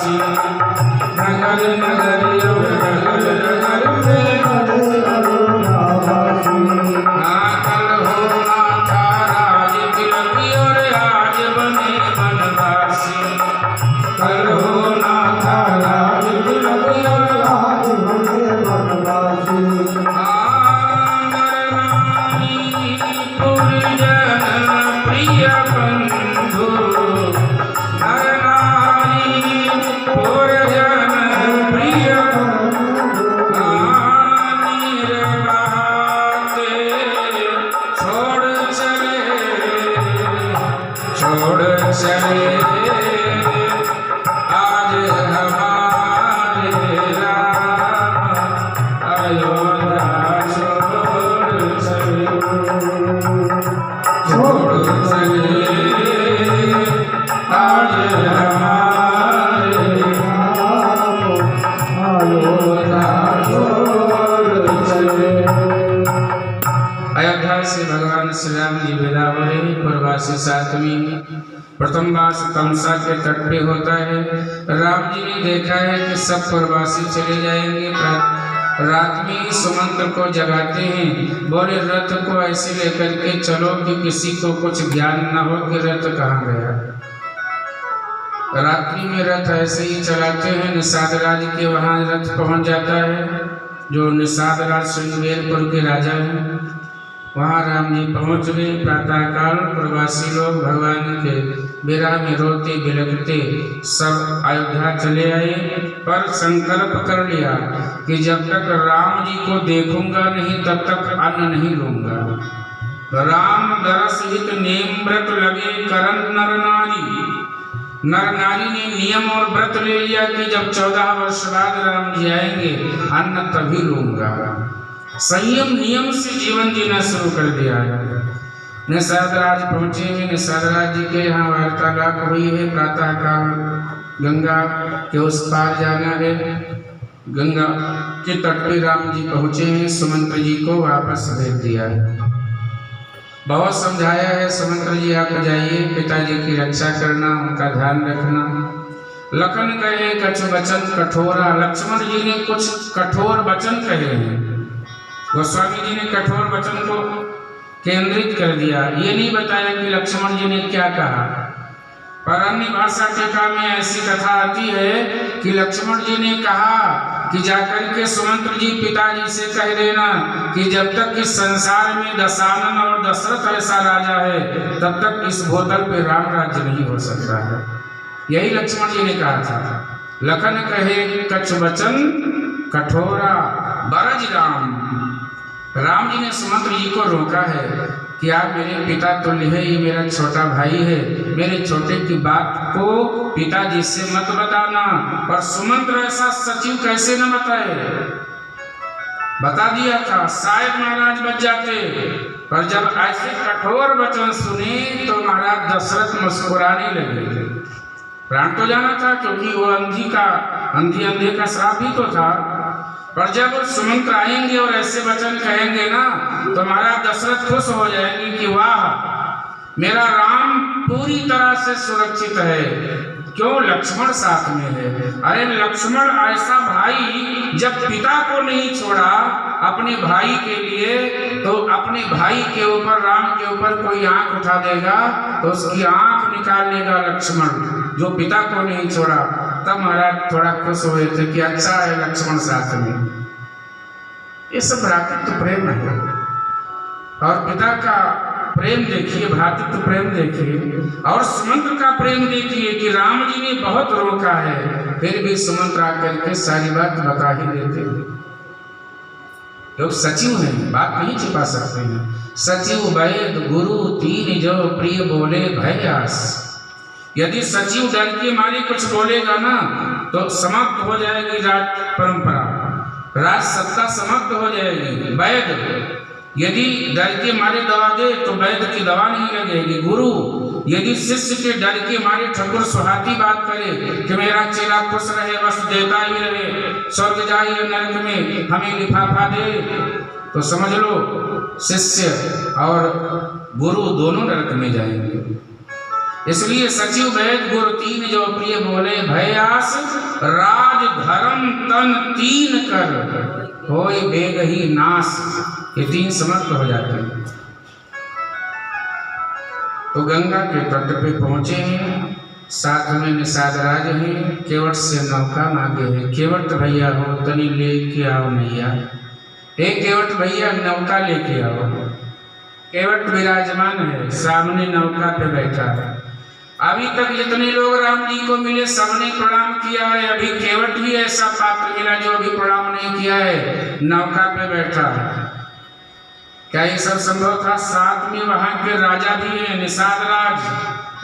बनवासी। नगर नगर नगर नगर में कल होना था राज तिलक और आज बने बनवासी। कल होना था राज तिलक और आज बने बनवासी। प्रिय बंधु नर नारी पुरजन प्रिय निर्वाते छोड़ चले आज हमारे राम अयोध्या छोड़ चले आज हमारे राम अयोध्या छोड़ चले। अयोध्या से भगवान श्री राम जी विदा हुए। प्रवासी सातवीं प्रथम वास तमसा के तट पे होता है। राम जी ने देखा है कि सब प्रवासी चले जाएंगे। रात में ही सुमंत्र को जगाते हैं। बोले रथ को ऐसे लेकर के चलो कि किसी को कुछ ज्ञान न हो कि रथ कहाँ गया। रात्रि में रथ ऐसे ही चलाते हैं। निषाद राज के वहाँ रथ पहुँच जाता है, जो निषाद राज श्रृंगेरपुर के राजा हैं। वहाँ राम जी पहुँच गए। प्रातःकाल प्रवासी लोग भगवान के विरह में रोते बिलखते सब अयोध्या चले आए, पर संकल्प कर लिया कि जब तक राम जी को देखूंगा नहीं तब तक अन्न नहीं लूंगा। राम दरस हित नेम व्रत लगे करन नर नारी। नर नारी ने नियम और व्रत ले लिया कि जब 14 वर्ष बाद राम जी आएंगे अन्न तभी लूंगा। संयम नियम से जीवन जीना शुरू कर दिया है। निषाद राज पहुंचे हैं। निषाद राज जी के यहाँ वार्तालाप हुई है। प्रातःकाल गंगा के उस पार जाना है। गंगा के तट पे राम जी पहुंचे हैं। सुमंत्र जी को वापस भेज दिया है। बहुत समझाया है, सुमंत्र जी आप जाइए, पिताजी की रक्षा करना, उनका ध्यान रखना। लखन कहे कछ वचन कठोरा। लक्ष्मण जी ने कुछ कठोर वचन कहे हैं। गोस्वामी जी ने कठोर वचन को केंद्रित कर दिया। ये नहीं बताया कि लक्ष्मण जी ने क्या कहा, पर अन्य भाषा टीका में ऐसी कथा आती है कि लक्ष्मण जी ने कहा कि जाकर के सुमंत्र जी पिताजी से कह देना कि जब तक इस संसार में दशानन और दशरथ ऐसा राजा है तब तक इस भूतल पे राम राज्य नहीं हो सकता है। यही लक्ष्मण जी ने कहा था। लखन कहे कछ वचन कठोरा बरज राम। राम जी ने सुमंत्र जी को रोका है कि आप मेरे पिता तुल्य है, ये मेरा छोटा भाई है, मेरे छोटे की बात को पिताजी से मत बताना। पर सुमंत्र ऐसा सचिव कैसे न बताए, बता दिया था, शायद महाराज बच जाते। पर जब ऐसे कठोर वचन सुने तो महाराज दशरथ मुस्कुराने लगे। प्राण तो जाना था क्योंकि वो अंधे का श्राप भी तो था। पर जब सुमंत्र आएंगे और ऐसे वचन कहेंगे ना तो महाराज दशरथ खुश हो जाएंगे कि वाह मेरा राम पूरी तरह से सुरक्षित है। क्यों? लक्ष्मण साथ में है। अरे लक्ष्मण ऐसा भाई जब पिता को नहीं छोड़ा अपने भाई के लिए, तो अपने भाई के ऊपर राम के ऊपर कोई आंख उठा देगा तो उसकी आंख निकाल लेगा लक्ष्मण, जो पिता को नहीं छोड़ा। तब महाराज थोड़ा खुश हुए थे कि अच्छा है लक्ष्मण साथ में। ये सब भ्रातृत्व प्रेम है। और पिता का प्रेम देखिए, भ्रातृत्व प्रेम देखिए, और सुमंत्र का प्रेम देखिए कि राम जी ने बहुत रोका है फिर भी सुमंत्र आकर के सारी बात बता ही देते हैं। लोग सचिव हैं, बात नहीं छिपा सकते हैं। सचिव वैद गुरु तीन जो प्रिय बोले भय आस। यदि सचिव डर के मारे कुछ बोलेगा ना तो समाप्त हो जाएगी राज परंपरा, राज सत्ता समाप्त हो जाएगी। वैद यदि डर के मारे दवा दे तो वैद की दवा नहीं लगेगी। गुरु यदि शिष्य के डर के मारे ठकुर सुहाती बात करे कि मेरा चेला खुश रहे, बस देता ही रहे, स्वर्ग जाए नरक में हमें लिफाफा दे, तो समझ लो शिष्य और गुरु दोनों नरक में जाएंगे। इसलिए सचिव वैद गुरु तीन जो प्रिय बोले, भयास राज धर्म तन तीन कर, होय बेग ही नाश। ये तीन समर्थ हो जाते हैं। तो गंगा के तट पे पहुंचे हैं, साथ में निषाद राज हैं, केवट से नौका मांगे है। केवट भैया हो तनी लेके आओ नैया, हे केवट भैया नौका लेके आओ। केवट विराजमान है, सामने नौका पे बैठा है। अभी तक जितने लोग राम जी को मिले सबने प्रणाम किया है, अभी केवट ही ऐसा पात्र मिला जो अभी प्रणाम नहीं किया है, नौका पे बैठा है। क्या ये सब संभव था? साथ में वहां के राजा भी है, निषाद राज।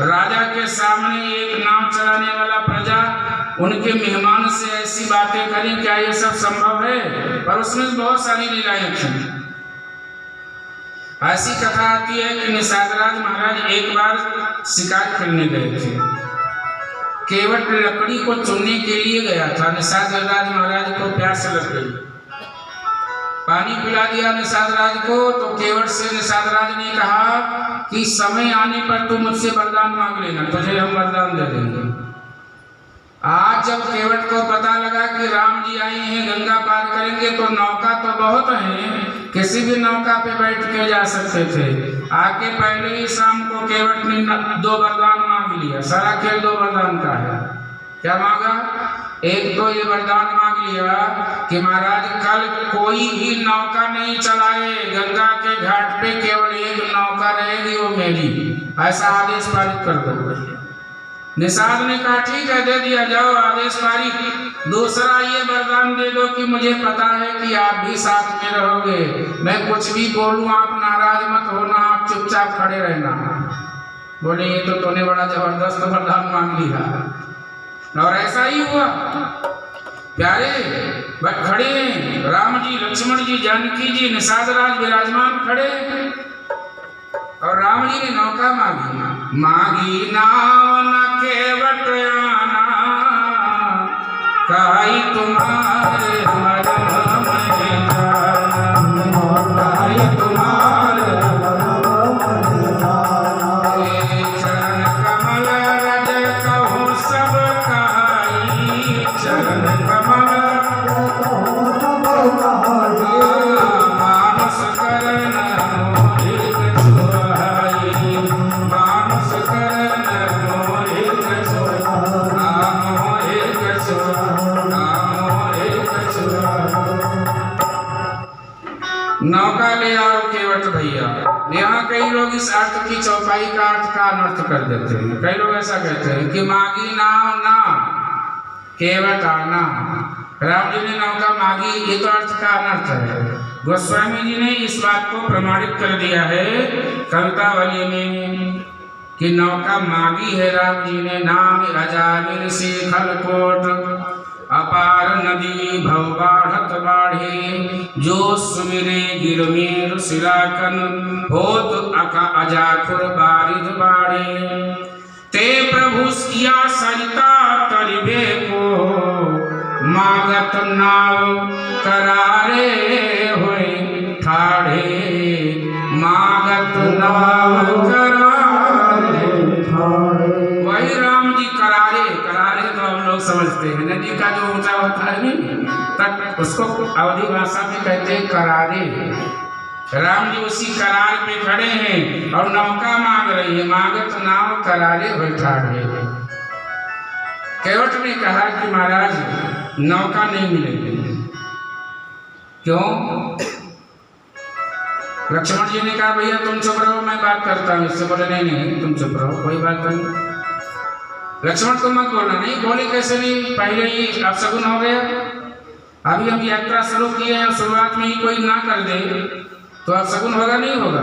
राजा के सामने एक नाव चलाने वाला प्रजा उनके मेहमान से ऐसी बातें करें, क्या ये सब संभव है? पर उसमें बहुत सारी लीलाएं थी। ऐसी कथा आती है कि निषाद राज महाराज एक बार शिकार करने गए थे। केवट लकड़ी को चुनने के लिए गया था। निषाद राज महाराज को प्यास लग गई, पानी पिला दिया निषाद राज को। तो केवट से निषाद राज ने कहा कि समय आने पर तू मुझसे वरदान मांग लेना, तुझे हम वरदान दे देंगे। आज जब केवट को पता लगा कि राम जी आए हैं, गंगा पार करेंगे, तो नौका तो बहुत है, किसी भी नौका पे बैठ के जा सकते थे। आके पहले ही शाम को केवट ने 2 वरदान मांग लिया। सारा खेल 2 वरदान का है। क्या मांगा? एक तो ये वरदान मांग लिया कि महाराज कल कोई भी नौका नहीं चलाए, गंगा के घाट पे केवल एक नौका रहेगी, वो मेरी। ऐसा आदेश पारित कर दो। निषाद ने कहा ठीक है, दे दिया, जाओ आदेश पारित। दूसरा ये वरदान दे दो कि मुझे पता है कि आप भी साथ में रहोगे, मैं कुछ भी बोलूं आप नाराज मत होना, आप चुपचाप खड़े रहना। बोले ये तो तूने बड़ा जबरदस्त वरदान मांग लिया। और ऐसा ही हुआ। प्यारे बट खड़े हैं राम जी, लक्ष्मण जी, जानकी जी, निषाद राज विराजमान खड़े। और राम जी ने नौका मांगी। मांगी नाव न केवट आना, काई तुम्हारे मरम में जाना, काई तुम्हारे मरम में जाना। चरण कमल रज कहूँ सब कहाई, चरण कमल रज कहूँ सब कहाई। मानस करन नौका ले आओ केवट भैया। यहाँ कई लोग इस अर्थ की चौपाई का अर्थ का अनर्थ कर देते हैं। कई लोग ऐसा कहते हैं कि मांगी नाव ना केवट आना। राम जी ने नौका मांगी, ये तो अर्थ का अनर्थ है। गोस्वामी जी ने इस बात को प्रमाणित कर दिया है कवितावली में कि नौका मांगी है राम जी ने। नाम अजामिल से खलकोट, अपार नदी भव बाढ़त बाढ़े, जो सुमिरे गिरमेर सिलाकन, होत अका अजाखुर बारिद बाढ़े। ते प्रभु सिया सरिता तरिबे को, मागत नाव करारे हुए ठाढ़े, मागत नाव करारे ठाढ़े। वही राम जी करारे, करारे तो हम लोग समझते हैं नदी का जो ऊंचा होता है नहीं तट, उसको अवधी भाषा में कहते हैं करारे। राम जी उसी करार पे खड़े हैं और नौका मांग रही है। मांगत नाव करारे हुए ठाढ़े। केवट ने कहा कि महाराज नौका नहीं मिलेगी। क्यों? लक्ष्मण जी ने कहा भैया तुम चुप रहो, मैं बात करता हूँ इससे। बोले नहीं नहीं तुम चुप रहो, कोई बात नहीं। लक्ष्मण को मत बोलना। नहीं बोले कैसे नहीं, पहले ही अपशगुन हो गया। अभी हम यात्रा शुरू किए हैं, शुरुआत में ही कोई ना कर दे तो अपशगुन होगा नहीं होगा।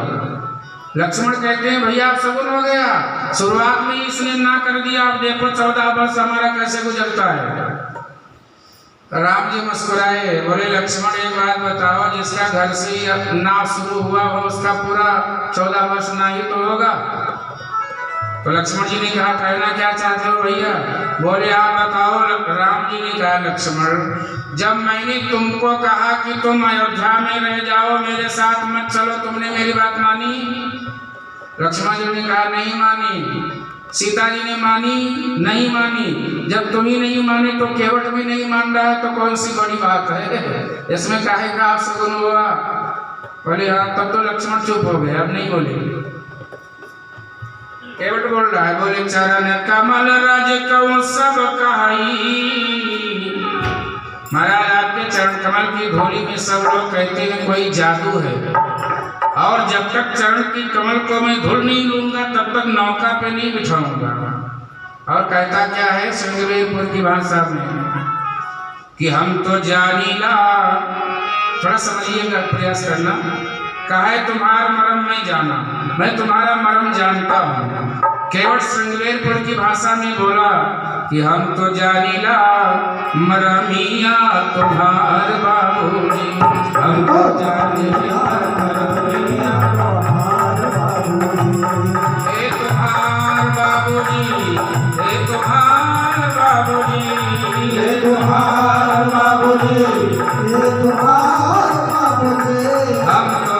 लक्ष्मण कहते हैं भैया अपशगुन हो गया, शुरुआत में ही इसने ना कर दिया, आप देखो 14 वर्ष हमारा कैसे गुजरता है। राम जी मुस्कुराए, बोले लक्ष्मण एक बात बताओ, जिसका घर से ही नाव शुरू हुआ हो उसका पूरा 14 वर्ष ना ही तो होगा। तो लक्ष्मण जी ने कहा कहना क्या चाहते हो भैया? बोले आप बताओ। राम जी ने कहा लक्ष्मण जब मैंने तुमको कहा कि तुम अयोध्या में रह जाओ, मेरे साथ मत चलो, तुमने मेरी बात मानी? लक्ष्मण जी ने कहा नहीं मानी। सीता जी ने मानी नहीं मानी, जब तुम ही नहीं माने तो केवट भी नहीं मान रहा है, तो कौन सी बड़ी बात है, इसमें काहे का आप सगुन हुआ। बोले हाँ, तब तो लक्ष्मण चुप हो गए, अब नहीं बोले। केवट बोल रहा है, बोले चरण कमल राज कौ सब कहाई। महाराज आपके चरण कमल की धूलि में सब लोग कहते हैं कोई जादू है, और जब तक चरण की कमल को मैं धुल नहीं लूंगा तब तक नौका पे नहीं बिठाऊंगा। और कहता क्या है श्रृंगवेरपुर की भाषा में कि हम तो जानीला, थोड़ा समझिएगा, प्रयास करना। कहे तुम्हारा मरम मैं जाना, मैं तुम्हारा मरम जानता हूँ। केवट श्रृंगवेरपुर की भाषा में बोला कि हम तो जानीला मरमिया तुम्हार बाबूजी, हम तो जानीला मरमिया तुम्हार बाबूजी, हे तुम्हार बाबूजी, हे तुम्हार बाबूजी, हे तुम्हार बाबूजी, हे तुम्हार बाबूजी, हम तो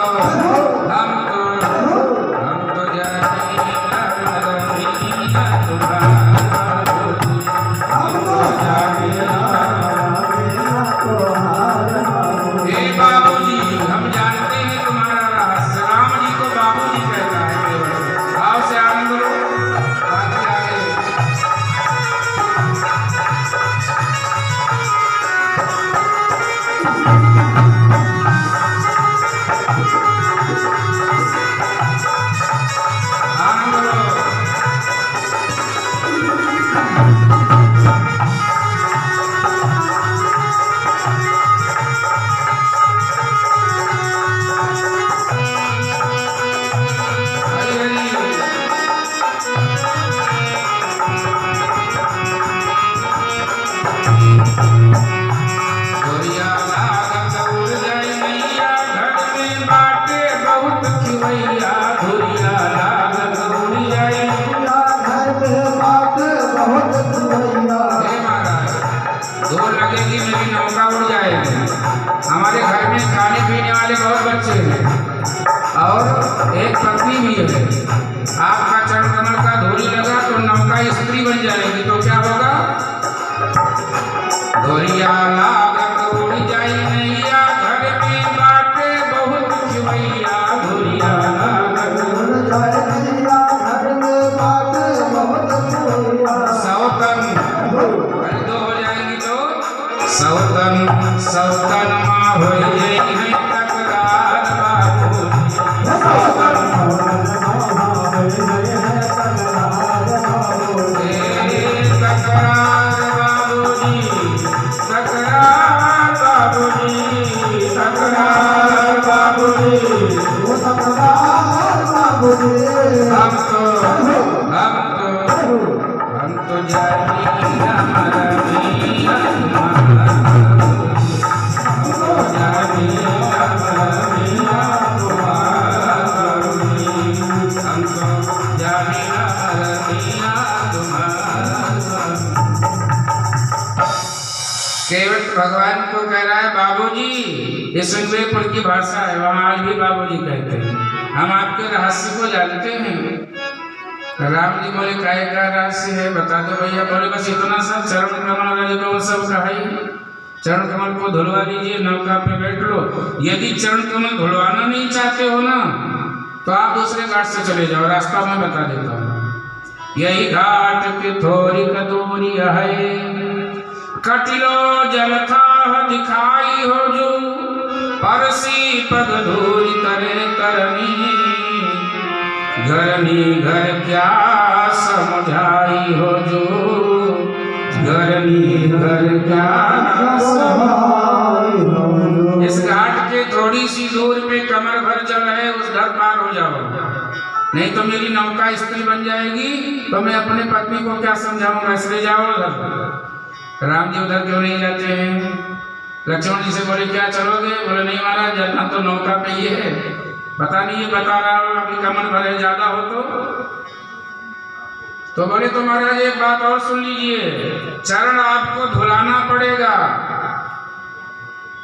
हमारे घर में खाने पीने वाले बहुत बच्चे हैं और एक पत्नी भी है। आपका चरण कमल का धूली लगा तो नौका स्त्री बन जाएगी, तो क्या होगा, धोरिया लागत उड़ जाई नैया, घर में बाटे बहुत खिवैया, धोरिया लागत उड़ जाई नैया, घर में बाटे बहुत खिवैया, सौतन दो हो जाएंगी तो सौतन सौतन माँ हो जाएगी तकरार बाबू, सौतन तकरार बाबूजी, तकरार बाबूजी, तकरार बाबूजी, तकरार बाबूजी, हम तो जानी हमारा मियां तुम्हारा, हम तो जानी हमारा मियां तुम्हारा, हम तो जानी हमारा मियां तुम्हारा। केवट भगवान को कह रहा है बाबूजी, ये श्रृंगवेरपुर की भाषा है, वहाँ आज भी बाबूजी कहते हैं, हम आपके रहस्य को जानते हैं। राम जी बोले काय का रहस्य है, बता दो भैया। बोले बस इतना सा, चरण कमल राज सब कहाई, चरण कमल को धुलवा लीजिए, नौका पे बैठ लो। यदि चरण कमल धुलवाना नहीं चाहते हो ना, तो आप दूसरे घाट से चले जाओ, रास्ता मैं बता देता हूँ। यही घाट की थोड़ी कदूरी है, कटिलो जल था दिखाई हो जो, परसी पग धूल करे करनी, घरनी घर क्या समझाई हो जो, घरनी घर क्या समझाई हो जो। इस घाट के थोड़ी सी दूर पे कमर भर जल है, उस घर पार हो जाओ, नहीं तो मेरी नौका स्त्री बन जाएगी, तो मैं अपने पत्नी को क्या समझाऊंगा, इसलिए जाओ उधर। राम जी उधर क्यों नहीं जाते हैं? लक्ष्मण जी से बोले क्या चलोगे? बोले नहीं महाराज, जाना तो नौका पे ही है, पता नहीं, ये बता रहा हूँ अभी कमल भरे ज्यादा हो तो बोले तो महाराज एक बात और सुन लीजिए, चरण आपको धुलाना पड़ेगा,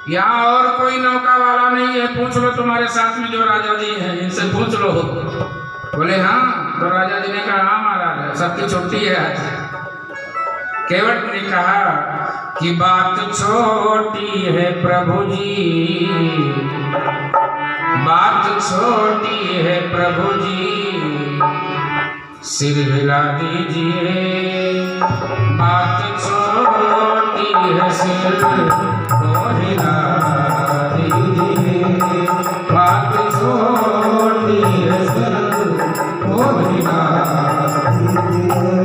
यहाँ और कोई नौका वाला नहीं है, पूछ लो तुम्हारे साथ में जो राजा जी हैं, इनसे पूछ लो। बोले हाँ, तो राजा जी ने कहा हाँ महाराज सबकी छुट्टी है। केवट ने कहा कि बात छोटी है प्रभु जी, बात छोटी है प्रभु जी, सिर हिला दीजिए। बात छोटी है सिर को हिला दीजिए, बात छोटी है सिर को हिला दीजिए।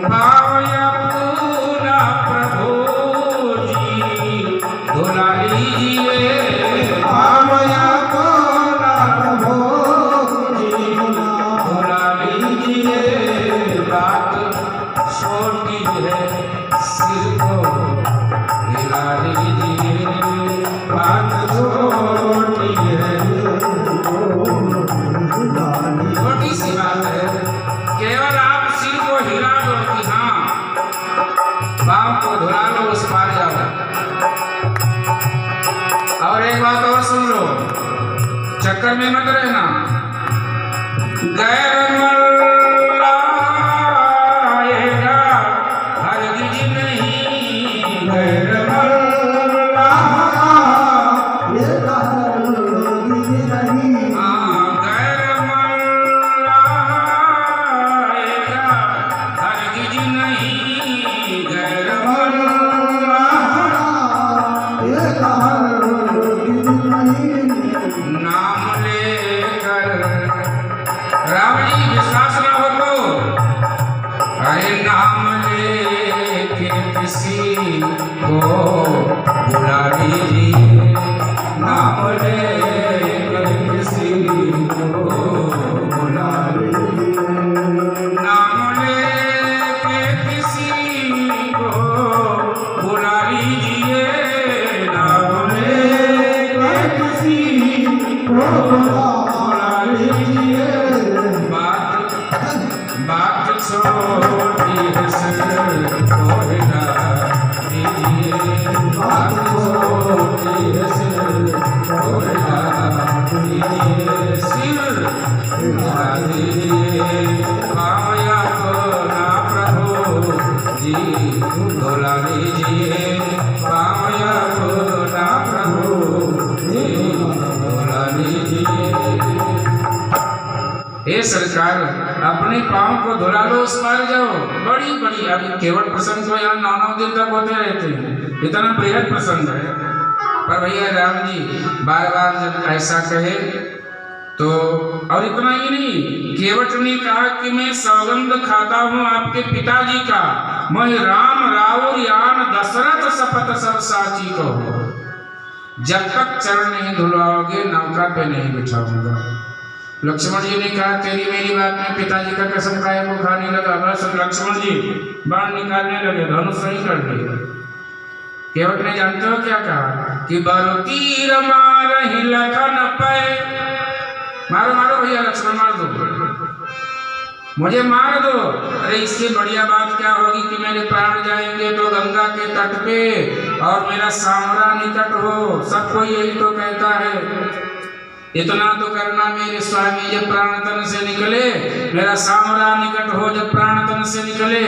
पावया पूरा प्रभु जी धुला लीजिए, पावया पूरा प्रभु जी धुला लीजिए। बात छोटी है सिर को हिला लीजिए, बात छोटी है छोटी सी बात है, केवल आप सिर को हिला दो कि हाँ पाँव को धुला लो उस पार जाओ। और एक बात और सुन लो, चक्कर में मत रहना। गैर मल्लाएगा हरगिज नहीं, गैर मल्लाएगा हरगिज नहीं, गैर नाम लेकर राम जी विश्वास न हो तो अरे नाम लेके किसी को बुला लीजिए, नाम लेके किसी को बुला लीजिए, नाम लेके किसी को बुला लीजिए, नाम लेके किसी को बुला लीजिए। बात छोटी है सिर को हिला दीजिए, बात छोटी है सिर को हिला दीजिए, सिर हिला दीजिए। पाया तो ना प्रभु जी धुला लीजिए, पाया तो ना प्रभु जी धुला लीजिए। हे सरकार अपने पाँव को धुला लो उस पार जाओ। बड़ी बड़ी अभी केवट प्रसंग तो यहाँ 9 दिन तक होते रहते हैं, इतना बेहद प्रसंग है। पर भैया राम जी बार बार जब ऐसा कहे तो, और इतना ही नहीं, केवट ने कहा कि मैं सौगंध खाता हूँ आपके पिताजी का, मैं राम राव यान दशरथ शपथ सब साची कहो, जब तक चरण नहीं धुलवाओगे नौका पे नहीं बिठाऊंगा। लक्ष्मण जी ने कहा तेरी मेरी बात में पिताजी का कसम खाए को खाने लगा। बस लक्ष्मण जी बाण निकालने लगे, धनुष नहीं कर दिए। केवट ने जानते हो क्या कहा कि बारो तीर मारहि लखन पे, मारो मारो भैया लक्ष्मण मार दो, मुझे मार दो। अरे इससे बढ़िया बात क्या होगी कि मेरे प्राण जाएंगे तो गंगा के तट पे और मेरा सांवरा निकट हो, सब कोई यही तो कहता है। इतना तो करना मेरे स्वामी जब प्राण तन से निकले, मेरा सांवरा निकट हो जब प्राण तन से निकले,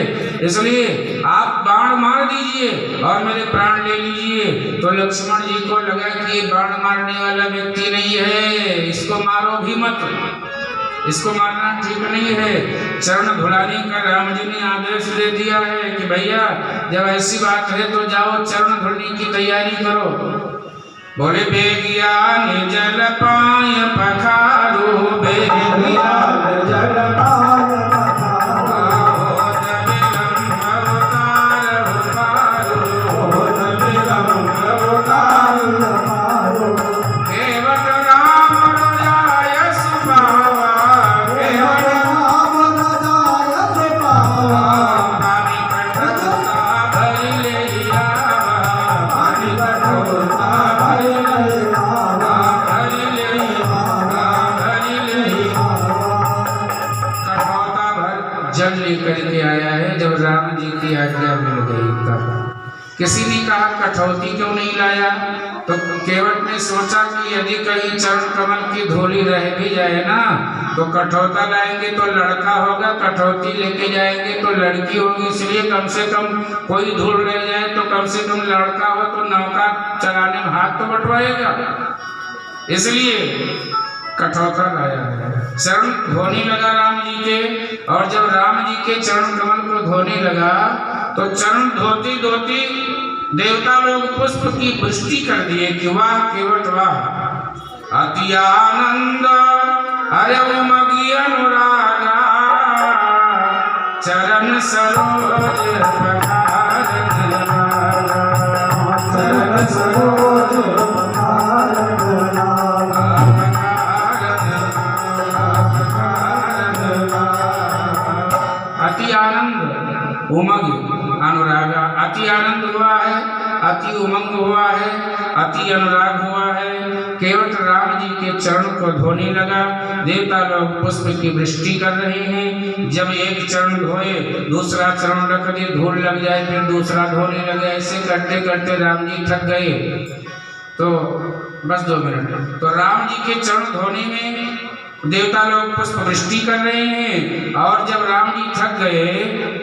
इसलिए आप बाण मार दीजिए और मेरे प्राण ले लीजिए। तो लक्ष्मण जी को लगा कि ये बाण मारने वाला व्यक्ति नहीं है, इसको मारो भी मत, इसको मारना ठीक नहीं है। चरण धुलाने का राम जी ने आदेश दे दिया है कि भैया जब ऐसी बात है तो जाओ चरण धुलने की तैयारी करो। बोले बेगिया जल पाय पखारो, बेगिया जल पाय पखारो, केवट राम रजाय सुपावा, केवट राम रजाय सुपावा, पानी कठोरता भरी ले आवा, पानी कठोरता भरी ले आवा, भरी ले आवा, भरी ले आवा। किसी ने कहा कठौती क्यों नहीं लाया, तो केवट ने सोचा कि यदि कहीं चरण कमल की धूली रह भी जाए ना तो कठौता लाएंगे तो लड़का होगा, कठौती लेके जाएंगे तो लड़की होगी, इसलिए कम से कम कोई धूल रह जाए तो कम से कम लड़का हो तो नौका चलाने में हाथ तो बंटवाएगा, इसलिए कठौता लाया है। चरण धोने लगा राम जी के, और जब राम जी के चरण कमल को धोने लगा तो चरण धोती धोती देवता लोग पुष्प की वृष्टि कर दिए कि वाह केवट वाह, अति आनंद अरे उमगी अनुरागा, चरण सरोज चरण सरोज अति आनंद उमंग अनुराग, अति आनंद हुआ है, अति उमंग हुआ है, अति अनुराग हुआ है। केवट राम जी के चरण को धोने लगा, देवता लोग पुष्प की वृष्टि कर रहे हैं। जब एक चरण धोए दूसरा चरण रख दिए, धूल लग जाए फिर दूसरा धोने लगे, ऐसे करते करते राम जी थक गए। तो बस 2 मिनट, तो राम जी के चरण धोने में देवता लोग पुष्प वृष्टि कर रहे हैं, और जब राम जी थक गए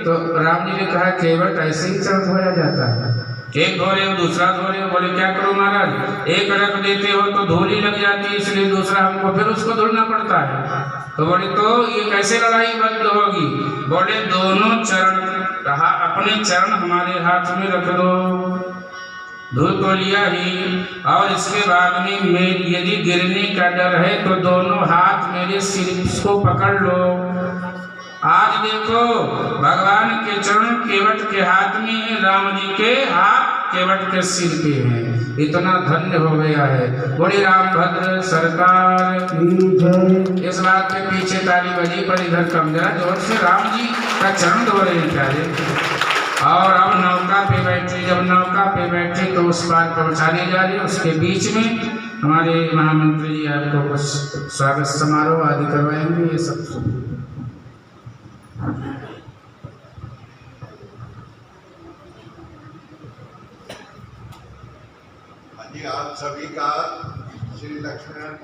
तो राम जी ने कहा केवट ऐसे ही चरण धोया जाता है, एक धो रहे हो दूसरा धो रहे हो। बोले क्या करो महाराज, एक रख देते हो तो धूली लग जाती है, इसलिए दूसरा हमको फिर उसको धुलना पड़ता है। तो बोले तो ये कैसे लड़ाई बंद होगी। बोले दोनों चरण अपने चरण हमारे हाथ में रख दो, धूल तो लिया ही, और इसके बाद में यदि गिरने का डर है तो दोनों हाथ मेरे सिर को पकड़ लो। आज देखो भगवान के चरण केवट के हाथ में है, राम जी के हाथ केवट के सिर पे हैं, इतना धन्य हो गया है। बोले रामभद्र सरकार की। इस बात के पीछे ताली बजी पर इधर कम जरा जोर से राम जी का चरण धो रहे हैं। और अब नौका पे बैठे, जब नौका पे बैठे तो उस पार पहुंचाने जा रहे, उसके बीच में हमारे महामंत्री जी आपको कुछ स्वागत समारोह आदि करवाएंगे, ये सब आप सभी का श्री लक्ष्मीनारायण